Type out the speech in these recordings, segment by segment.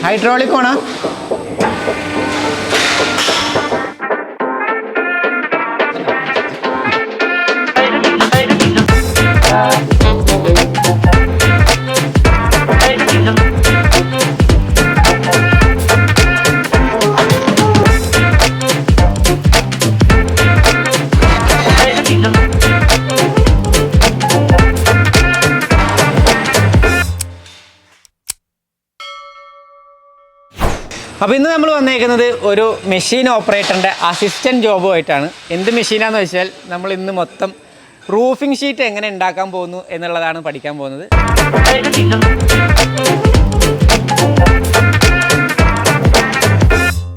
Hydraulic ആണോ? അപ്പോൾ ഇന്ന് നമ്മൾ വന്നേക്കുന്നത് ഒരു മെഷീൻ ഓപ്പറേറ്ററിൻ്റെ അസിസ്റ്റൻറ്റ് ജോബുമായിട്ടാണ്. എന്ത് മെഷീനാണെന്ന് വെച്ചാൽ നമ്മൾ ഇന്ന് മൊത്തം റൂഫിംഗ് ഷീറ്റ് എങ്ങനെ ഉണ്ടാക്കാൻ പോകുന്നു എന്നുള്ളതാണ് പഠിക്കാൻ പോകുന്നത്.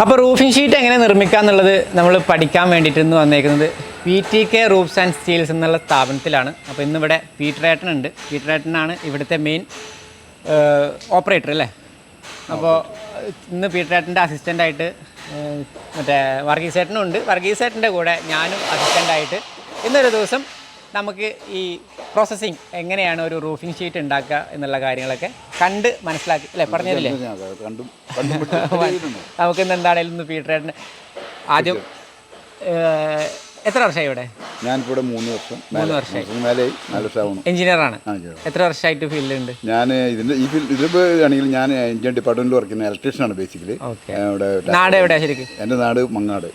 അപ്പോൾ റൂഫിംഗ് ഷീറ്റ് എങ്ങനെ നിർമ്മിക്കുക എന്നുള്ളത് നമ്മൾ പഠിക്കാൻ വേണ്ടിയിട്ട് ഇന്ന് വന്നേക്കുന്നത് PTK റൂഫ്സ് ആൻഡ് സ്റ്റീൽസ് എന്നുള്ള സ്ഥാപനത്തിലാണ്. അപ്പോൾ ഇന്നിവിടെ പീറ്ററേട്ടൻ ഉണ്ട്. പീറ്ററേട്ടനാണ് ഇവിടുത്തെ മെയിൻ ഓപ്പറേറ്റർ അല്ലേ? അപ്പോൾ ഇന്ന് പീറ്ററേട്ടൻ്റെ അസിസ്റ്റൻ്റായിട്ട് മറ്റേ വർഗീസേട്ടനും ഉണ്ട്. വർഗീസേട്ടൻ്റെ കൂടെ ഞാനും അസിസ്റ്റൻ്റായിട്ട് ഇന്നൊരു ദിവസം നമുക്ക് ഈ പ്രോസസ്സിങ് എങ്ങനെയാണ് ഒരു റൂഫിംഗ് ഷീറ്റ് ഉണ്ടാക്കുക എന്നുള്ള കാര്യങ്ങളൊക്കെ കണ്ട് മനസ്സിലാക്കി അല്ലേ പറഞ്ഞതില്ലേ. നമുക്കിന്ന് എന്താണേലും ഇന്ന് പീറ്ററേട്ടന് ആദ്യം എത്ര വർഷമായി ഇവിടെ? ഞാനിവിടെ 3 വർഷം. എഞ്ചിനീയറാണ്. എത്ര വർഷമായിട്ട് ഫീൽഡിലുണ്ട്? ഞാൻ ഇതിൻ്റെ ഈ ഫീൽഡ് ഇതിപ്പോൾ ആണെങ്കിൽ ഞാൻ എഞ്ചിൻ ഡിപ്പാർട്ട്മെൻറ്റിൽ വർക്ക് ചെയ്യുന്ന ഇലക്ട്രീഷ്യനാണ് ബേസിക്കലി. ഇവിടെ നാട് എവിടെയാണ് ശരിക്കും? എൻ്റെ നാട് മങ്ങാട്.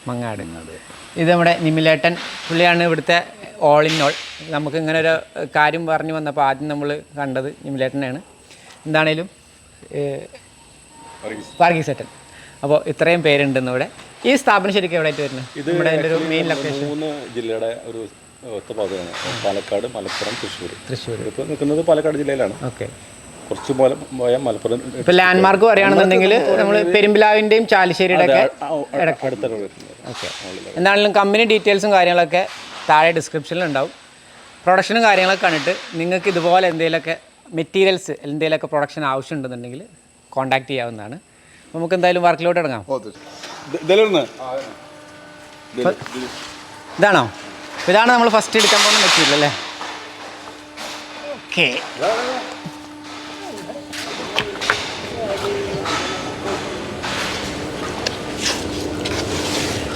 ഇത് നമ്മുടെ നിമിലേട്ടൻ പുള്ളിയാണ് ഇവിടുത്തെ ഓൾ ഇൻ ഓൾ. നമുക്ക് ഇങ്ങനെ ഒരു കാര്യം പറഞ്ഞു വന്നപ്പോൾ ആദ്യം നമ്മൾ കണ്ടത് നിമിലേട്ടനെയാണ്. എന്താണേലും വർഗീസേട്ടൻ. അപ്പോൾ ഇത്രയും പേരുണ്ടെന്ന് ഇവിടെ. ഈ സ്ഥാപനം ശരിക്കും എവിടെയായിട്ട് വരുന്നത്? നമ്മുടെ ഒരു മെയിൻ ലൊക്കേഷൻ 3 ജില്ലയുടെ ഒരു ഒറ്റപ്പാതയാണ്. പാലക്കാട്, മലപ്പുറം, തൃശ്ശൂർ. ഇപ്പോൾ നിൽക്കുന്നത് പാലക്കാട് ജില്ലയിലാണ്. ഓക്കെ. കുറച്ച് പോയാൽ മലപ്പുറം. ഇപ്പോൾ ലാൻഡ് മാർക്ക് പറയുകയാണെന്നുണ്ടെങ്കിൽ നമ്മൾ പെരുമ്പിലാവിൻ്റെയും ചാലിശ്ശേരിയുടെ ഒക്കെ അടുത്താണ്. ഓക്കെ. എന്താണെങ്കിലും കമ്പനി ഡീറ്റെയിൽസും കാര്യങ്ങളൊക്കെ താഴെ ഡിസ്ക്രിപ്ഷനിൽ ഉണ്ടാവും. പ്രൊഡക്ഷനും കാര്യങ്ങളൊക്കെ കണ്ടിട്ട് നിങ്ങൾക്ക് ഇതുപോലെ എന്തെങ്കിലുമൊക്കെ മെറ്റീരിയൽസ് എന്തെങ്കിലുമൊക്കെ പ്രൊഡക്ഷൻ ആവശ്യമുണ്ടെന്നുണ്ടെങ്കിൽ കോൺടാക്ട് ചെയ്യാവുന്നതാണ്. നമുക്ക് എന്തായാലും വർക്കിലോട്ട് ഇറങ്ങാം. ഇതാണോ? ഇതാണ് നമ്മൾ ഫസ്റ്റ് എടുക്കാൻ പോകുന്ന മെറ്റീരിയൽ അല്ലേ? ഓക്കെ.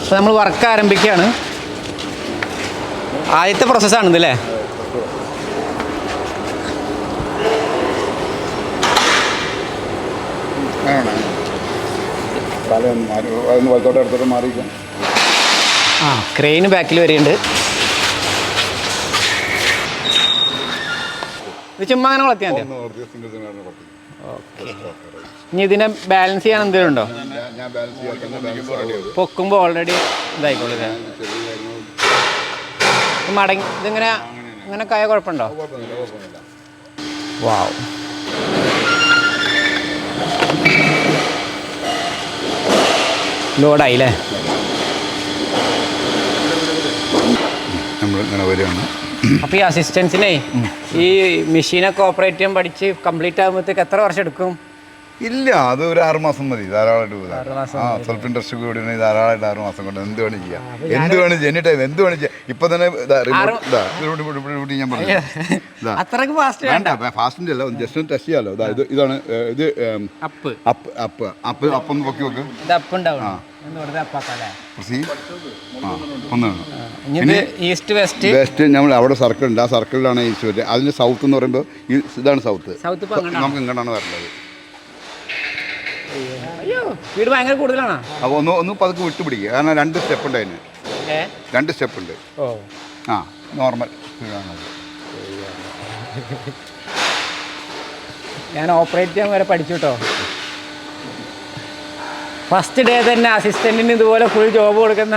അപ്പോൾ നമ്മൾ വർക്ക് ആരംഭിക്കുകയാണ്. ആദ്യത്തെ പ്രോസസ്സാണിത് അല്ലേ? ആ ക്രെയിന് ബാക്കിൽ വരെയുണ്ട്. ഇത് ചുമ്മാ അങ്ങനെ വളർത്തിയാൽ മതി. ഓക്കെ. ഇനി ഇതിനെ ബാലൻസ് ചെയ്യാൻ എന്തെങ്കിലും ഉണ്ടോ? പൊക്കുമ്പോൾ ഓൾറെഡി ഇതായിക്കോളൂ. മടങ്ങി ഇതിങ്ങനെ ഇങ്ങനെ കയ കുഴപ്പമുണ്ടോ? വാവ്. ലോഡായില്ലേ? നമ്മളിങ്ങനെ വരികയാണ്. അപ്പോൾ ഈ അസിസ്റ്റൻസിനെ ഈ മെഷീനൊക്കെ ഓപ്പറേറ്റ് ചെയ്യാൻ പഠിച്ച് കംപ്ലീറ്റ് ആകുമ്പോഴത്തേക്ക് എത്ര വർഷം എടുക്കും? ഇല്ല, അത് ഒരു 6 മാസം മതി ധാരാളമായിട്ട്. സ്വല്പം ഇൻട്രസ്റ്റ് കൂടി ധാരാളമായിട്ട് 6 മാസം കൊണ്ട് എന്ത് വേണം ചെയ്യാം. എന്ത് വേണം എനി ടൈം എന്ത് വേണം ചെയ്യാം. ഇപ്പൊ തന്നെ ഞാൻ പറഞ്ഞു അത്രക്ക് ഫാസ്റ്റ് വേണ്ട. ഫാസ്റ്റിന്റെ അല്ല, ജസ്റ്റ് ഒന്ന് ടെസ്റ്റ് ചെയ്യാലോ. ഇതാണ് ഇത് അപ്പം പൊക്കി വെക്കും. വെസ്റ്റ് നമ്മൾ അവിടെ സർക്കിൾ ഉണ്ട്. ആ സർക്കിളിലാണ് ഈസ്റ്റ് വരുന്നത്. അതിന് സൗത്ത് എന്ന് പറയുമ്പോൾ ഇതാണ് സൗത്ത്. നമുക്ക് ഇങ്ങോട്ടാണ് വരുന്നത്. വീട് ഭയങ്കര കൂടുതലാണ്. അപ്പോൾ ഒന്ന് പതുക്കെ വിട്ടുപിടിക്കുക. കാരണം 2 സ്റ്റെപ്പ് ഉണ്ട് അതിന്. 2 സ്റ്റെപ്പ് ഉണ്ട്. ആ നോർമൽ സ്പീഡാണത്. ഞാൻ ഓപ്പറേറ്റ് ചെയ്യാൻ വരെ പഠിച്ചു കേട്ടോ. ഫസ്റ്റ് ഡേ തന്നെ അസിസ്റ്റന്റിന് ഇതുപോലെ ഫുൾ ജോബ് കൊടുക്കുന്ന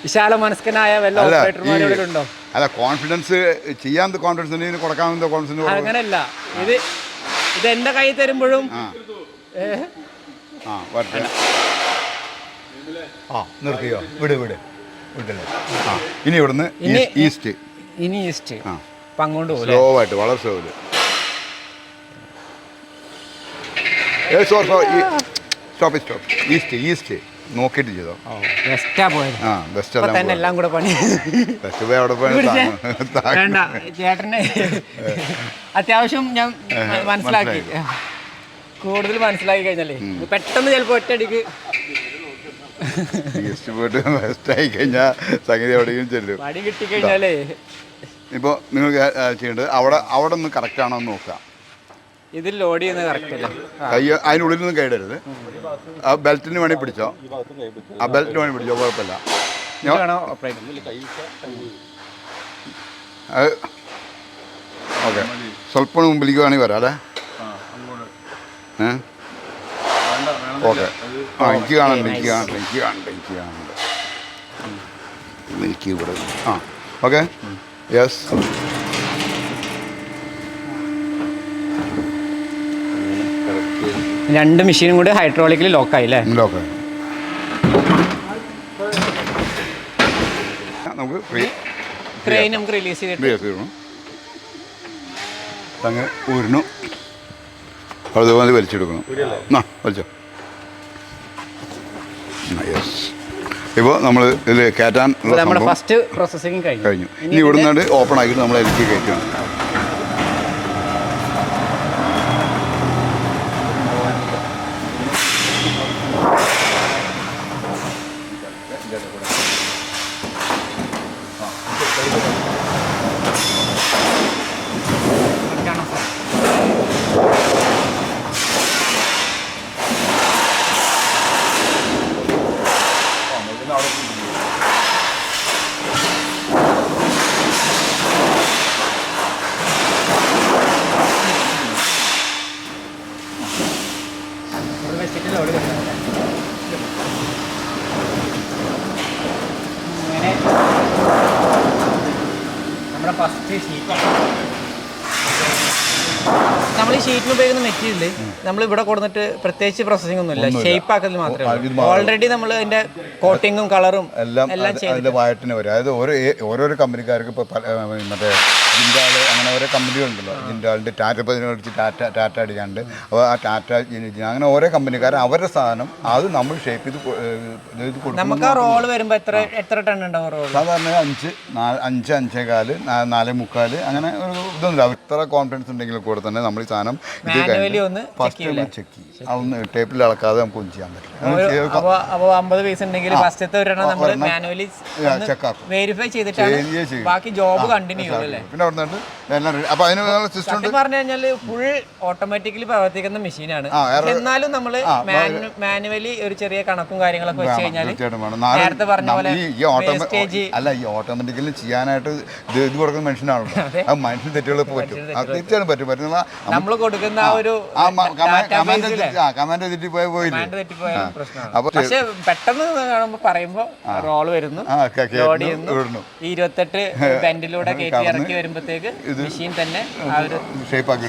വിശാല മനസ്കനായ വല്ല ഓപ്പറേറ്റർമാരോട് ഉണ്ടോ? അല്ല, കോൺഫിഡൻസ് ചെയ്യാൻ കോൺഫിഡൻസ് കൊടുക്കാവുന്ന കോൺഫിഡൻസ് അങ്ങനെയല്ല. ഇത് എന്റെ കൈ തരുമ്പോഴും നിർത്തിയോ? വിടല്ലേ? ഇനി ഇവിടുന്ന് ഈസ്റ്റ്. ഇനി ഈസ്റ്റ് അങ്ങോട്ട് പോകും. സ്ലോ ആയിട്ട്, വളരെ സ്ലോയില്. സ്റ്റോപ്പ്. ഈസ്റ്റ് നോക്കിയിട്ട് ചെയ്തോ. ബെസ്റ്റാ പോയത്. ആ ബെസ്റ്റ് തന്നെ എല്ലാം കൂടെ പണി. ബെസ്റ്റ് പോയി അവിടെ പോയി വേണ്ട ചേട്ടനെ അത്യാവശ്യം ഞാൻ മനസ്സിലാക്കി. കൂടുതൽ മനസ്സിലാക്കി കഴിഞ്ഞാലേ പെട്ടെന്ന് ചിലപ്പോൾ ഒറ്റയടിക്ക് ഗസ്റ്റ് പോയിട്ട് വേസ്റ്റായി കഴിഞ്ഞാൽ സംഗതി എവിടെയും ചെല്ലും. പടി കിട്ടിക്കഴിഞ്ഞാലേ ഇപ്പോൾ നിങ്ങൾ ചെയ്യേണ്ടത് അവിടെ നിന്ന് കറക്റ്റ് ആണോ എന്ന് നോക്കുക. ഇതിൽ ലോഡ് ചെയ്യുന്നത് കറക്റ്റ് അല്ലേ? കൈ അതിനുള്ളിൽ നിന്ന് കൈയിടരുത്. ആ ബെൽറ്റിന് വേണമെങ്കിൽ പിടിച്ചോ, ആ ബെൽറ്റിന് വേണമെങ്കിൽ പിടിച്ചോ, കുഴപ്പമില്ല. അത് ഓക്കെ. സ്വല്പം മുമ്പിലേക്ക് വേണമെങ്കിൽ വരാം അല്ലേ? ഓക്കെ. എനിക്ക് കാണുന്നുണ്ട് എനിക്ക് ഇവിടെ. Okay, yes. രണ്ട് മെഷീനും കൂടി ഹൈഡ്രോളിക്കിൽ ലോക്കായി അല്ലേ? ലോക്കായി. നമുക്ക് ക്രെയിൻ നമുക്ക് റിലീസ് ചെയ്തിട്ട് അങ്ങനെ ഊരണം. അതുപോലെ വലിച്ചെടുക്കണം. വലിച്ചോ. യെസ്. ഇപ്പോൾ നമ്മൾ ഇതിൽ കയറ്റാൻ നമ്മുടെ ഫസ്റ്റ് പ്രോസസ്സിങ് കഴിഞ്ഞു. ഇനി ഇവിടുന്ന് ഓപ്പൺ ആക്കിയിട്ട് നമ്മൾ അതിലേക്ക് കയറ്റണം. നമ്മുടെ ഫസ്റ്റ് ഷീറ്റ് നമ്മൾ ഈ ഷീറ്റിന് ഉപയോഗിക്കുന്ന മെറ്റീരിയൽ നമ്മൾ ഇവിടെ കൊടുത്തിട്ട് പ്രത്യേകിച്ച് പ്രോസസ്സിംഗ് ഒന്നുമില്ല, ഷേപ്പ് ആക്കൽ മാത്രമേ. ഓൾറെഡി നമ്മൾ അതിന്റെ കോട്ടിങ്ങും കളറും എല്ലാം അതിന്റെ വായറ്റിന് വരും. അതായത് ഓരോരോ കമ്പനിക്കാർക്ക് ഇപ്പോൾ മറ്റേ ജിൻഡാൾ അങ്ങനെ ഓരോ കമ്പനികളുണ്ടല്ലോ. ജിൻഡാളിൻ്റെ ടാറ്റ പതിനടിച്ച് ടാറ്റ അടിക്കാണ്ട്. അപ്പോൾ ആ ടാറ്റ അങ്ങനെ ഓരോ കമ്പനിക്കാരും അവരുടെ സാധനം അത് നമ്മൾ ഷേപ്പ് ചെയ്ത് കൊടുക്കും. നമുക്ക് ആ റോള് വരുമ്പോൾ എത്ര ടൺ ഉണ്ടാവും? സാധാരണ 5-5.25 4.25 അങ്ങനെ ഒരു ഇതൊന്നുമില്ല. ഇത്ര കോൺഫിഡൻസ് ഉണ്ടെങ്കിൽ കൂടെ തന്നെ നമ്മൾ ഈ സാധനം ഇത് ഫസ്റ്റ് ഒന്ന് ചെക്ക് ചെയ്യും. അതൊന്ന് ടേപ്പിൽ അളക്കാതെ നമുക്ക് ഒന്നും ചെയ്യാൻ പറ്റില്ല. അപ്പോൾ 50 പീസ് ഉണ്ടെങ്കിൽ ഫസ്റ്റത്തെ ഒരെണ്ണം നമ്മൾ മാനുവലി വെരിഫൈ ചെയ്തിട്ടാണ് ബാക്കി ജോബ് കണ്ടിന്യൂ ചെയ്യും അല്ലേ? പിന്നെ അവിടെ അപ്പോൾ അതിന് സിസ്റ്റം പറഞ്ഞു കഴിഞ്ഞാൽ ഫുൾ ഓട്ടോമാറ്റിക്കലി പ്രവർത്തിക്കുന്ന മെഷീനാണ്. എന്നാലും നമ്മൾ മാനുവലി ഒരു ചെറിയ കണക്കും കാര്യങ്ങളൊക്കെ വെച്ച് കഴിഞ്ഞാൽ നേരത്തെ പറഞ്ഞ പോലെ അല്ല ഈ ഓട്ടോമാറ്റിക്കലി ചെയ്യാനായിട്ട് ഇത് കൊടുക്കുന്ന മനുഷ്യനാണല്ലോ. ആ മനുഷ്യൻ തെറ്റുകൾ പറ്റും, തീർച്ചയായും പറ്റും. നമ്മൾ കൊടുക്കുന്ന ആ ഒരു കമാൻഡ് തെറ്റിപ്പോയ പോയില്ലേ? പക്ഷെ പെട്ടെന്ന് പറയുമ്പോ റോള് വരുന്നു, ലോഡ് ചെയ്യുന്നു, 28 ബെൻഡിലൂടെ കയറ്റി ഇറക്കി വരുമ്പോഴത്തേക്ക് മെഷീൻ തന്നെ ആ ഒരു ഷേപ്പ് ആക്കി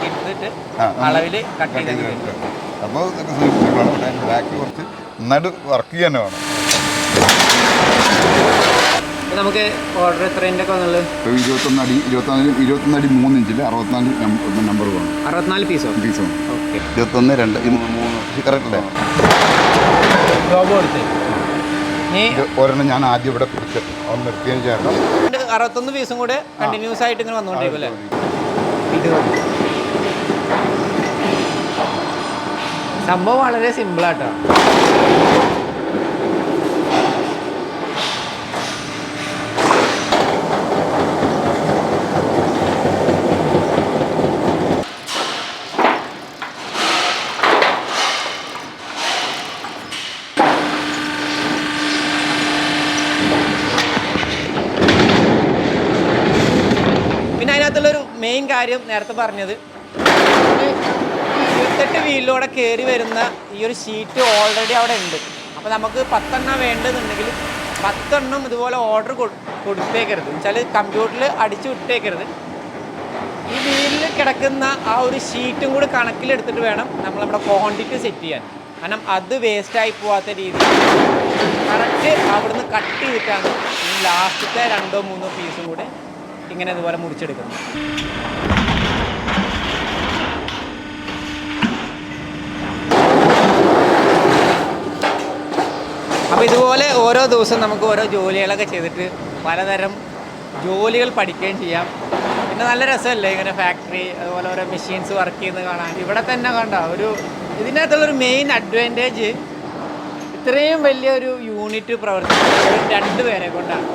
എടുത്തിട്ട് അളവില് കട്ട് ചെയ്ത് വരും. അപ്പോൾ ബാക്ക് കുറച്ച് നന്നായിട്ട് വർക്ക് ചെയ്യാൻ വേണം. നമുക്ക് ഓർഡർ എത്രേൻ്റെ ഒക്കെ വന്നുള്ളത്? 21 അടി 3 ഇഞ്ചിൽ 64 നമ്പർ വേണം. 64 പീസോ? ഓക്കെ. 21, 2, 3 കറക്റ്റ് അല്ലേ? ഒരെണ്ണം ഞാൻ ആദ്യം ഇവിടെ പിടിച്ചിട്ട് ഒന്ന് നിർത്തിയതിന് ശേഷം 61 പീസും കൂടെ കണ്ടിന്യൂസ് ആയിട്ട് ഇങ്ങനെ വന്നുകൊണ്ടിരിക്കും അല്ലേ? സംഭവം വളരെ സിമ്പിളാട്ടോ. അതിനകത്തുള്ളൊരു മെയിൻ കാര്യം നേരത്തെ പറഞ്ഞത് 28 വീലിലൂടെ കയറി വരുന്ന ഈ ഒരു ഷീറ്റ് ഓൾറെഡി അവിടെ ഉണ്ട്. അപ്പോൾ നമുക്ക് 10 എണ്ണം വേണ്ടതെന്നുണ്ടെങ്കിൽ 10 എണ്ണം ഇതുപോലെ ഓർഡർ കൊടുത്തേക്കരുത്. എന്നുവെച്ചാൽ കമ്പ്യൂട്ടറിൽ അടിച്ചു വിട്ടേക്കരുത്. ഈ വീലിൽ കിടക്കുന്ന ആ ഒരു ഷീറ്റും കൂടി കണക്കിലെടുത്തിട്ട് വേണം നമ്മൾ നമ്മുടെ ക്വാണ്ടിറ്റി സെറ്റ് ചെയ്യാൻ. കാരണം അത് വേസ്റ്റായി പോകാത്ത രീതിയിൽ കറക്റ്റ് അവിടുന്ന് കട്ട് ചെയ്തിട്ടാണ് ഈ ലാസ്റ്റത്തെ 2-3 പീസും കൂടെ ഇങ്ങനെ ഇതുപോലെ മുറിച്ചെടുക്കുന്നത്. അപ്പോൾ ഇതുപോലെ ഓരോ ദിവസം നമുക്ക് ഓരോ ജോലികളൊക്കെ ചെയ്തിട്ട് പലതരം ജോലികൾ പഠിക്കുകയും ചെയ്യാം. പിന്നെ നല്ല രസമല്ലേ ഇങ്ങനെ ഫാക്ടറി അതുപോലെ ഓരോ മെഷീൻസ് വർക്ക് ചെയ്യുന്നത് കാണാൻ. ഇവിടെ തന്നെ കണ്ട ഇതിനകത്തുള്ളൊരു മെയിൻ അഡ്വാൻറ്റേജ് ഇത്രയും വലിയൊരു യൂണിറ്റ് പ്രവർത്തിക്കുന്നത് 2 പേരെ കൊണ്ടാണ്.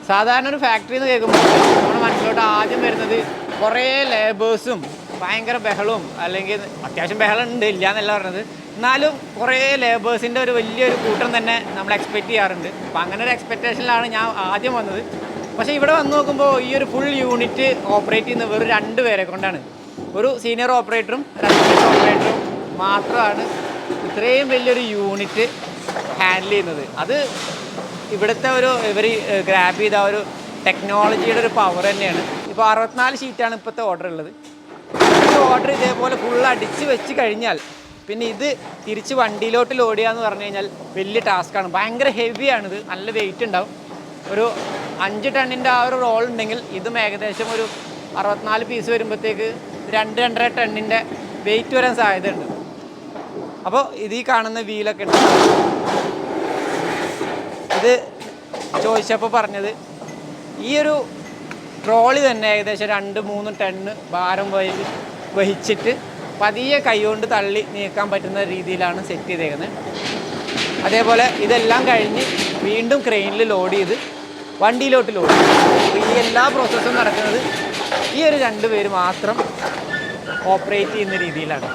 സാധാരണ ഒരു ഫാക്ടറി എന്ന് കേൾക്കുമ്പോൾ നമ്മുടെ മനസ്സിലോട്ട് ആദ്യം വരുന്നത് കുറേ ലേബേഴ്സും ഭയങ്കര ബഹളവും, അല്ലെങ്കിൽ അത്യാവശ്യം ബഹളം ഉണ്ട്, ഇല്ല എന്നല്ല പറഞ്ഞത്, എന്നാലും കുറേ ലേബേഴ്സിൻ്റെ ഒരു വലിയൊരു കൂട്ടം തന്നെ നമ്മൾ എക്സ്പെക്റ്റ് ചെയ്യാറുണ്ട്. അപ്പോൾ അങ്ങനെ ഒരു എക്സ്പെക്റ്റേഷനിലാണ് ഞാൻ ആദ്യം വന്നത്. പക്ഷേ ഇവിടെ വന്ന് നോക്കുമ്പോൾ ഈ ഒരു ഫുൾ യൂണിറ്റ് ഓപ്പറേറ്റ് ചെയ്യുന്നത് വെറും 2 പേരെ കൊണ്ടാണ്. ഒരു സീനിയർ ഓപ്പറേറ്ററും ഒരു അസിസ്റ്റന്റ് ഓപ്പറേറ്ററും മാത്രമാണ് ഇത്രയും വലിയൊരു യൂണിറ്റ് ഹാൻഡിൽ ചെയ്യുന്നത്. അത് ഇവിടുത്തെ ഇവർ ഗ്രാബ് ചെയ്ത ഒരു ടെക്നോളജിയുടെ ഒരു പവർ തന്നെയാണ്. ഇപ്പോൾ 64 ഷീറ്റാണ് ഇപ്പോഴത്തെ ഓർഡർ ഉള്ളത്. ഈ ഓർഡർ ഇതേപോലെ ഫുൾ അടിച്ച് വെച്ച് കഴിഞ്ഞാൽ പിന്നെ ഇത് തിരിച്ച് വണ്ടിയിലോട്ട് ലോഡ് ചെയ്യുക എന്ന് പറഞ്ഞു കഴിഞ്ഞാൽ വലിയ ടാസ്ക്കാണ്. ഭയങ്കര ഹെവിയാണിത്, നല്ല വെയിറ്റ് ഉണ്ടാവും. ഒരു 5 ടണ്ണിൻ്റെ ആ ഒരു റോൾ ഉണ്ടെങ്കിൽ ഇതും ഏകദേശം ഒരു 64 പീസ് വരുമ്പോഴത്തേക്ക് 2-2.5 ടണ്ണിൻ്റെ വെയിറ്റ് വരാൻ സാധ്യതയുണ്ട്. അപ്പോൾ ഈ കാണുന്ന വീലൊക്കെ ഉണ്ട്. ഇത് ചോദിച്ചപ്പോൾ പറഞ്ഞത് ഈ ഒരു ട്രോളി തന്നെ ഏകദേശം 2-3 ടണ്ണ് ഭാരം വഹിച്ചിട്ട് പതിയെ കൈകൊണ്ട് തള്ളി നീക്കാൻ പറ്റുന്ന രീതിയിലാണ് സെറ്റ് ചെയ്തേക്കുന്നത്. അതേപോലെ ഇതെല്ലാം കഴിഞ്ഞ് വീണ്ടും ക്രെയിനിൽ ലോഡ് ചെയ്ത് വണ്ടിയിലോട്ട് ലോഡ് ചെയ്യും. അപ്പോൾ ഈ എല്ലാ പ്രോസസ്സും നടക്കുന്നത് ഈ ഒരു 2 പേര് മാത്രം ഓപ്പറേറ്റ് ചെയ്യുന്ന രീതിയിലാണ്.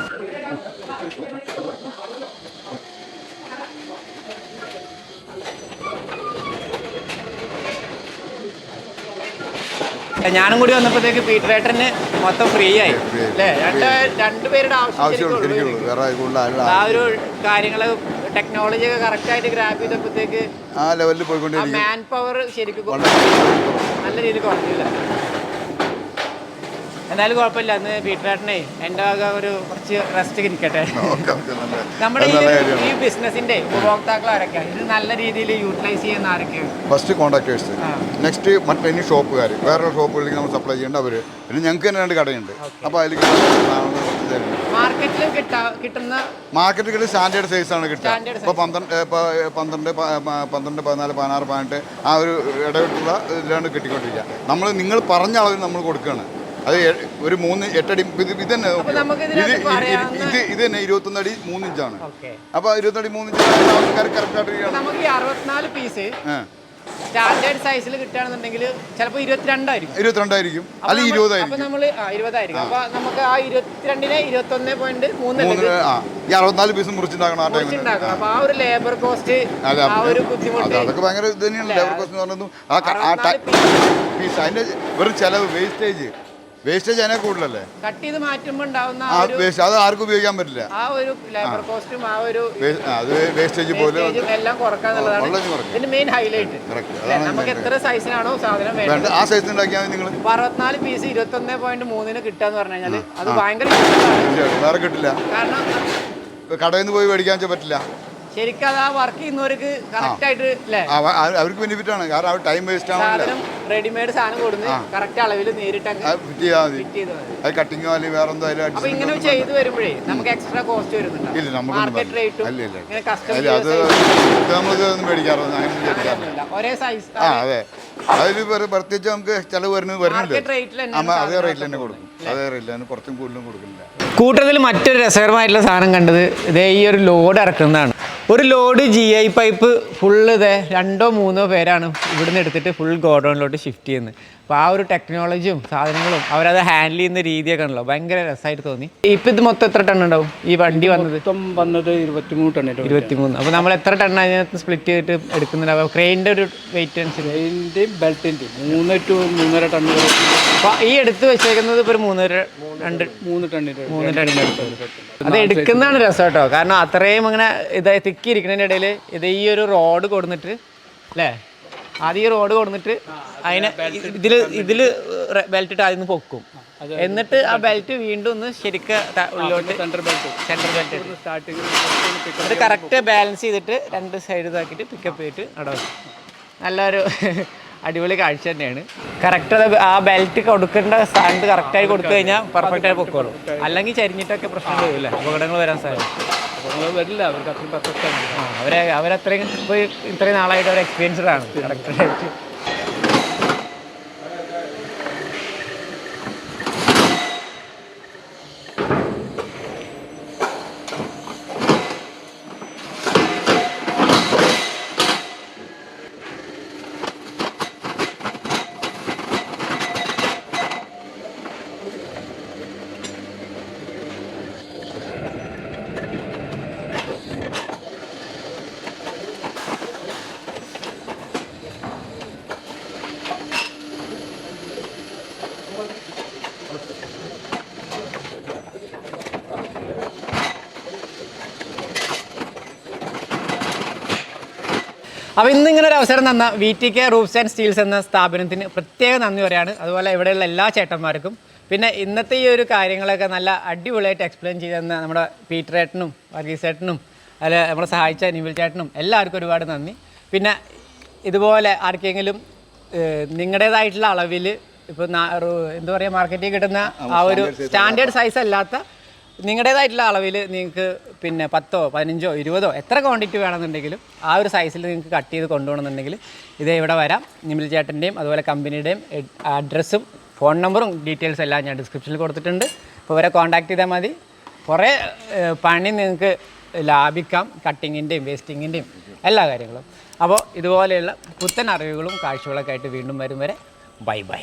ഞാനും കൂടി വന്നപ്പോഴത്തേക്ക് പീറ്ററേട്ടന് മൊത്തം ഫ്രീ ആയി അല്ലേ? 2 പേരുടെ ആവശ്യം ആ ഒരു കാര്യങ്ങള് ടെക്നോളജി ഒക്കെ കറക്റ്റ് ആയിട്ട് ഗ്രാബ് ചെയ്തപ്പോഴത്തേക്ക് മാൻ പവർ ശരിക്കും നല്ല രീതിയിൽ കുറഞ്ഞില്ല. എന്തായാലും കുഴപ്പമില്ല. അന്ന് പീറ്ററേട്ടനെ എൻ്റെ വക കുറച്ച് റെസ്റ്റ് ഇരിക്കട്ടെ. നമ്മുടെ ഈ ബിസിനസിന്റെ ഉപഭോക്താക്കൾ ആരൊക്കെയാണ്? ഇത് നല്ല രീതിയിൽ യൂട്ടിലൈസ് ചെയ്യുന്ന ആരൊക്കെയാണ്? ഫസ്റ്റ് കോൺട്രാക്ടേഴ്സ്, നെക്സ്റ്റ് മറ്റേ ഷോപ്പുകാർ, വേറെ ഷോപ്പുകളിലേക്ക് നമ്മൾ സപ്ലൈ ചെയ്യേണ്ട അവർ, പിന്നെ ഞങ്ങൾക്ക് തന്നെ 2 കടയുണ്ട്. അപ്പോൾ അതിൽ മാർക്കറ്റിൽ കിട്ടുന്ന മാർക്കറ്റുകളിൽ സ്റ്റാൻഡേർഡ് സൈസാണ് കിട്ടുക. ഇപ്പോൾ 12, 14, 16, 18 ആ ഒരു ഇടവിട്ടുള്ള ഇതിലാണ് കിട്ടിക്കൊണ്ടിരിക്കുക. നിങ്ങൾ പറഞ്ഞ അളവിൽ നമ്മൾ കൊടുക്കുകയാണ്. അത് ഒരു 3-8 അടി ഇത് തന്നെ. ഇത് തന്നെ 21 അടി 3 ഇഞ്ചാണ്. അപ്പോൾ 21 അടി 3 ഇഞ്ച് ആൾക്കാർ കറക്റ്റായിട്ട് നമുക്ക് 64 പീസ് സ്റ്റാൻഡേർഡ് സൈസിൽ കിട്ടുകയാണെന്നുണ്ടെങ്കിൽ ചിലപ്പോൾ 22 ആയിരിക്കും അല്ലെങ്കിൽ 20 ആയിരിക്കും. അപ്പോൾ നമ്മൾ 20 ആയിരിക്കും. അപ്പോൾ നമുക്ക് ആ 22-നെ 21.3 ഈ 64 പീസ് മുറിച്ചുണ്ടാക്കണം. ആ ടൈമിൽ അപ്പോൾ ആ ഒരു ലേബർ കോസ്റ്റ്, ആ ഒരു ബുദ്ധിമുട്ട്, അതൊക്കെ ഭയങ്കര ഇത് തന്നെയാണ്. ലേബർ കോസ്റ്റ് എന്ന് പറയുന്നത് പീസ് അതിൻ്റെ വെറും ചിലവ്, വേസ്റ്റേജ് അതിനെ കൂടുതലല്ലേ. കട്ട് ചെയ്ത് മാറ്റുമ്പോൾ ഉണ്ടാവുന്ന അത് ആർക്കും ഉപയോഗിക്കാൻ പറ്റില്ല. ആ ഒരു ലേബർ കോസ്റ്റും ആ ഒരു അത് വേസ്റ്റേജ് പോലെ എല്ലാം കുറക്കാന്നുള്ളതാണ് ഇതിന്റെ മെയിൻ ഹൈലൈറ്റ്. നമുക്ക് എത്ര സൈസിനാണോ സാധനം വേണ്ടത് ആ സൈസ് ഉണ്ടാക്കിയാൽ നിങ്ങൾ 64 പീസ് 21.3 കിട്ടാന്ന് പറഞ്ഞു കഴിഞ്ഞാൽ അത് ഭയങ്കര വേറെ കിട്ടില്ല. കാരണം കടയിൽ നിന്ന് പോയി മേടിക്കാൻ പറ്റില്ല. ശരിക്കും അത് ആ വർക്ക് ചെയ്യുന്നവർക്ക് കറക്റ്റ് ആയിട്ട് അവർക്ക് ബെനിഫിറ്റ് ആണ്. കാരണം അവർ ടൈം വേസ്റ്റ് ആവില്ല. റെഡിമെയ്ഡ് സാധനം കൊടുന്ന് കറക്റ്റ് അളവിൽ നേരിട്ട് ഫിറ്റ് ചെയ്താൽ മതി. അത് കട്ടിങ്ങോ അല്ലെങ്കിൽ വേറെ എന്തോ അതിൽ അപ്പൊ ഇങ്ങനെ ചെയ്ത് വരുമ്പോഴേ നമുക്ക് എക്സ്ട്രാ കോസ്റ്റ് വരുന്നുണ്ട്. മാർക്കറ്റ് റേറ്റും അത് നമ്മളിതൊന്നും മേടിക്കാറില്ല. അങ്ങനെ ഒരേ സൈസ്. അതെ, അതിൽ പ്രത്യേകിച്ച് നമുക്ക് ചിലവ് വരുന്നില്ല. അതേ റേറ്റിൽ തന്നെ കൊടുക്കും. അതേ റേറ്റിൽ തന്നെ കുറച്ചും കൂടുതലും കൊടുക്കുന്നില്ല. കൂട്ടത്തിൽ മറ്റൊരു രസകരമായിട്ടുള്ള സാധനം കണ്ടത് ഇതേ ഈ ഒരു ലോഡ് ഇറക്കുന്നതാണ്. ഒരു ലോഡ് GI പൈപ്പ് ഫുള്ള് 2-3 പേരാണ് ഇവിടുന്ന് എടുത്തിട്ട് ഫുൾ ഗോഡൗണിലോട്ട് ഷിഫ്റ്റ് ചെയ്യുന്നത്. അപ്പോൾ ആ ഒരു ടെക്നോളജിയും സാധനങ്ങളും അവരത് ഹാൻഡിൽ ചെയ്യുന്ന രീതിയൊക്കെ ആണല്ലോ ഭയങ്കര രസമായിട്ട് തോന്നി. ഇപ്പം ഇത് മൊത്തം എത്ര ടൺ ഉണ്ടാവും ഈ വണ്ടി വന്നത്? 23 ടൺ. 23. അപ്പോൾ നമ്മൾ എത്ര ടൺ അതിനകത്ത് സ്പ്ലിറ്റ് ചെയ്തിട്ട് എടുക്കുന്നുണ്ടാവും? ക്രെയിനിൻ്റെ ഒരു വെയിറ്റ് അനുസരിച്ച് ബെൽറ്റിൻ്റെ 3 to 3.5 ടൺ. അപ്പോൾ ഈ എടുത്ത് വെച്ചേക്കുന്നത് ഇപ്പോൾ ഒരു 3 ടണ്ണിൻ്റെ അത് എടുക്കുന്നതാണ് രസം കേട്ടോ. കാരണം അത്രയും അങ്ങനെ തിക്കിയിരിക്കുന്നതിൻ്റെ ഇടയിൽ ഇത് ഈ ഒരു റോഡ് കൊടുന്നിട്ട് അല്ലേ, ആദ്യം ഈ റോഡ് കൊടുന്നിട്ട് അതിനെ ഇതിൽ ബെൽറ്റ് ഇട്ട് അതിൽ നിന്ന് പൊക്കും. എന്നിട്ട് ആ ബെൽറ്റ് വീണ്ടും ഒന്ന് ശരിക്കും ഉള്ളിലോട്ട് സെൻട്രൽ ബെൽറ്റ് സ്റ്റാർട്ടിങ് അത് കറക്റ്റ് ബാലൻസ് ചെയ്തിട്ട് 2 സൈഡ് ഇതാക്കിയിട്ട് പിക്കപ്പ് ചെയ്തിട്ട് അവിടെ വെക്കും. നല്ലൊരു അടിപൊളി കാഴ്ച തന്നെയാണ്. കറക്റ്റ് അത് ആ ബെൽറ്റ് കൊടുക്കേണ്ട സ്ഥാനത്ത് കറക്റ്റായി കൊടുത്തു കഴിഞ്ഞാൽ പെർഫെക്റ്റായി പൊക്കോളും. അല്ലെങ്കിൽ ചരിഞ്ഞിട്ടൊക്കെ പ്രശ്നം വരില്ല, അപകടങ്ങൾ വരാൻ സാധ്യത വരില്ല. അവർക്ക് അത്രയും പെർഫെക്റ്റ് അവരത്രയും ഇപ്പോൾ ഇത്രയും നാളായിട്ട് അവർ എക്സ്പീരിയൻസ്ഡ് ആണ് കറക്റ്റായിട്ട്. അപ്പോൾ ഇന്നിങ്ങനെ ഒരു അവസരം തന്ന VTK റൂഫ്സ് ആൻഡ് സ്റ്റീൽസ് എന്ന സ്ഥാപനത്തിന് പ്രത്യേക നന്ദി പറയാണ്. അതുപോലെ ഇവിടെയുള്ള എല്ലാ ചേട്ടന്മാർക്കും. പിന്നെ ഇന്നത്തെ ഈ ഒരു കാര്യങ്ങളൊക്കെ നല്ല അടിപൊളിയായിട്ട് എക്സ്പ്ലെയിൻ ചെയ്തെന്ന നമ്മുടെ പീറ്ററേട്ടനും വർഗീസേട്ടനും അല്ല നമ്മളെ സഹായിച്ച നിവിൽ ചേട്ടനും എല്ലാവർക്കും ഒരുപാട് നന്ദി. പിന്നെ ഇതുപോലെ ആർക്കെങ്കിലും നിങ്ങളുടേതായിട്ടുള്ള അളവിൽ ഇപ്പോൾ എന്താ പറയുക മാർക്കറ്റിൽ കിട്ടുന്ന ആ ഒരു സ്റ്റാൻഡേർഡ് സൈസ് അല്ലാത്ത നിങ്ങളുടേതായിട്ടുള്ള അളവിൽ നിങ്ങൾക്ക് പിന്നെ 10, 15, 20 എത്ര ക്വാണ്ടിറ്റി വേണമെന്നുണ്ടെങ്കിലും ആ ഒരു സൈസിൽ നിങ്ങൾക്ക് കട്ട് ചെയ്ത് കൊണ്ടുപോകണമെന്നുണ്ടെങ്കിൽ ഇതേ ഇവിടെ വരാം. നിമിൽ ചേട്ടൻ്റെയും അതുപോലെ കമ്പനിയുടെയും അഡ്രസ്സും ഫോൺ നമ്പറും ഡീറ്റെയിൽസ് എല്ലാം ഞാൻ ഡിസ്ക്രിപ്ഷനിൽ കൊടുത്തിട്ടുണ്ട്. അപ്പോൾ ഇവരെ കോൺടാക്ട് ചെയ്താൽ മതി. കുറേ പണി നിങ്ങൾക്ക് ലാഭിക്കാം, കട്ടിങ്ങിൻ്റെയും വേസ്റ്റിങ്ങിൻ്റെയും എല്ലാ കാര്യങ്ങളും. അപ്പോൾ ഇതുപോലെയുള്ള പുത്തൻ അറിവുകളും കാഴ്ചകളൊക്കെ ആയിട്ട് വീണ്ടും വരും വരെ ബൈ ബൈ.